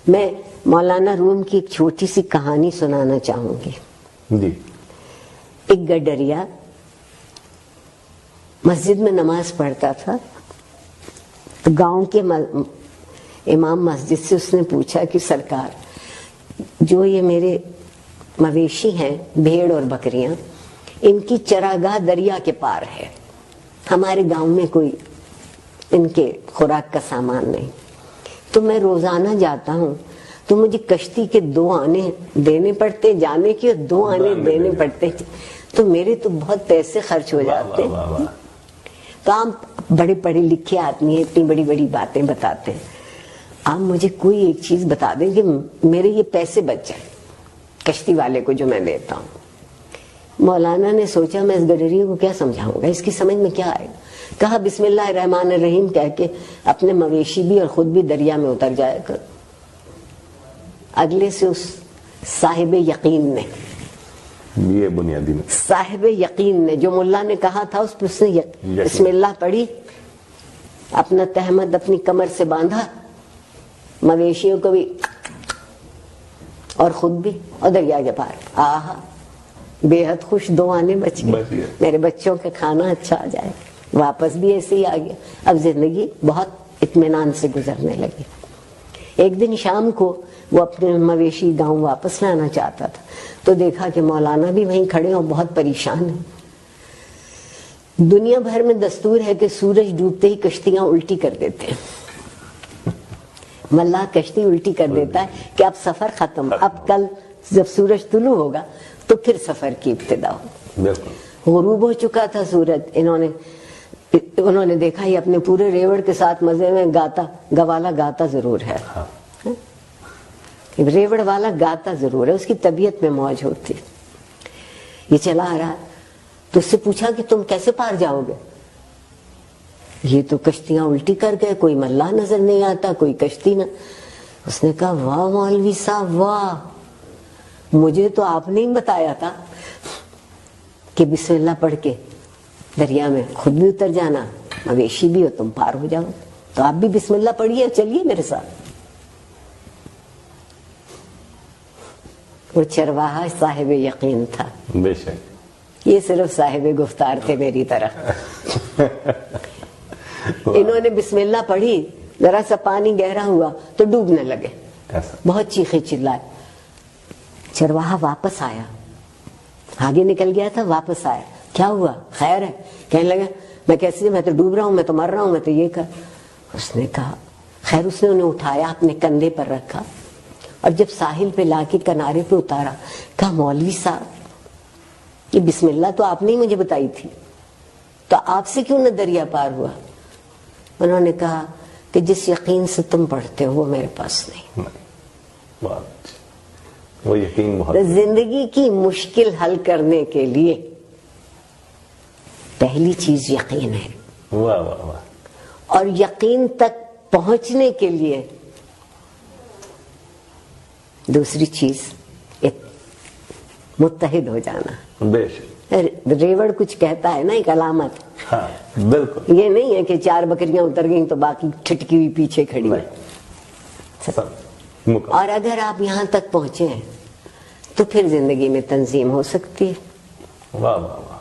میں مولانا روم کی ایک چھوٹی سی کہانی سنانا چاہوں گی. جی. ایک گڈریا مسجد میں نماز پڑھتا تھا. گاؤں کے امام مسجد سے اس نے پوچھا کہ سرکار، جو یہ میرے مویشی ہیں بھیڑ اور بکریاں، ان کی چراگاہ دریا کے پار ہے، ہمارے گاؤں میں کوئی ان کے خوراک کا سامان نہیں، تو میں روزانہ جاتا ہوں تو مجھے کشتی کے 2 آنے دینے پڑتے جانے کے، اور 2 آنے دینے پڑتے، تو میرے تو بہت پیسے خرچ ہو جاتے ہیں. تو آپ بڑے پڑھے لکھے آدمی ہیں، اتنی بڑی بڑی باتیں بتاتے ہیں، آپ مجھے کوئی ایک چیز بتا دیں کہ میرے یہ پیسے بچ جائیں کشتی والے کو جو میں دیتا ہوں. مولانا نے سوچا میں اس گڈریے کو کیا سمجھاؤں گا، اس کی سمجھ میں کیا آئے گا. کہا بسم اللہ الرحمن الرحیم کہہ کے اپنے مویشی بھی اور خود بھی دریا میں اتر جایا کر. اگلے سے اس صاحب یقین نے، یہ بنیادی میں صاحب یقین نے جو ملا نے کہا تھا اس پر اس نے بسم اللہ پڑھی، اپنا تہمت اپنی کمر سے باندھا، مویشیوں کو بھی اور خود بھی، اور دریا کے پار. آہا بے حد خوش، 2 آنے بچ گئے، میرے بچوں کا کھانا اچھا آ جائے. واپس بھی ایسے ہی آ گیا. اب زندگی بہت اطمینان سے گزرنے لگی. ایک دن شام کو وہ اپنے مویشی گاؤں واپس لانا چاہتا تھا تو دیکھا کہ مولانا بھی وہیں کھڑے اور بہت پریشان ہیں. دنیا بھر میں دستور ہے کہ سورج ڈوبتے ہی کشتیاں الٹی کر دیتے ہیں. ملا کشتی الٹی کر دیتا ہے کہ اب سفر ختم، اب کل جب سورج طلوع ہوگا تو پھر سفر کی ابتدا ہو. غروب ہو چکا تھا سورج. انہوں نے دیکھا یہ اپنے پورے ریوڑ کے ساتھ مزے میں گاتا، گوالا گاتا ضرور ہے، ریوڑ والا گاتا ضرور ہے، اس کی طبیعت میں موج ہوتی. یہ چلا آ رہا تو اس سے پوچھا کہ تم کیسے پار جاؤ گے؟ یہ تو کشتیاں الٹی کر گئے، کوئی ملا نظر نہیں آتا، کوئی کشتی نہ. اس نے کہا واہ مولوی صاحب واہ، مجھے تو آپ نے ہی بتایا تھا کہ بسم اللہ پڑھ کے دریا میں خود بھی اتر جانا، مویشی بھی ہو تم پار ہو جاؤ. تو آپ بھی بسم اللہ پڑھیے، چلیے میرے ساتھ. وہ چرواہا صاحب یقین تھا. بے شک یہ صرف صاحب گفتار تھے میری طرح. انہوں نے بسم اللہ پڑھی، ذرا سا پانی گہرا ہوا تو ڈوبنے لگے، بہت چیخے چلائے. چرواہا واپس آیا، آگے نکل گیا تھا، واپس آیا. کیا ہوا، خیر ہے؟ کہنے لگا میں کیسے، میں تو ڈوب رہا ہوں، میں تو مر رہا ہوں، میں تو یہ کر. اس نے کہا خیر. اس نے انہیں اٹھایا، اپنے کندھے پر رکھا، اور جب ساحل پہ لا کے کنارے پہ اتارا کہا مولوی صاحب یہ بسم اللہ تو آپ نے ہی مجھے بتائی تھی، تو آپ سے کیوں نہ دریا پار ہوا؟ انہوں نے کہا کہ جس یقین سے تم پڑھتے ہو وہ میرے پاس نہیں. وہ یقین بہت. زندگی کی مشکل حل کرنے کے لیے پہلی چیز یقین ہے. واہ واہ واہ. اور یقین تک پہنچنے کے لیے دوسری چیز متحد ہو جانا. بے شک. ریوڑ کچھ کہتا ہے نا، ایک علامت. ہاں بالکل. یہ نہیں ہے کہ 4 بکریاں اتر گئیں تو باقی ٹھٹکی ہوئی پیچھے کھڑی ہے. اور اگر آپ یہاں تک پہنچے ہیں تو پھر زندگی میں تنظیم ہو سکتی ہے. واہ واہ واہ.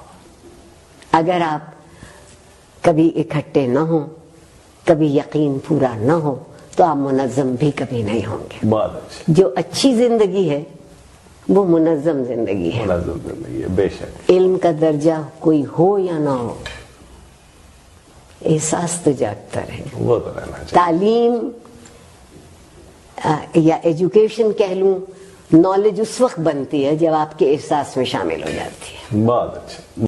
اگر آپ کبھی اکٹھے نہ ہوں، کبھی یقین پورا نہ ہو، تو آپ منظم بھی کبھی نہیں ہوں گے. بہت اچھی. جو اچھی زندگی ہے وہ منظم زندگی ہے. منظم زندگی ہے. بے شک. علم کا درجہ کوئی ہو یا نہ ہو، احساس تو جاگتا رہے. وہ تو رہنا چاہیے. تعلیم یا ایجوکیشن کہہ لوں، نالج اس وقت بنتی ہے جب آپ کے احساس میں شامل ہو جاتی ہے. بہت اچھا.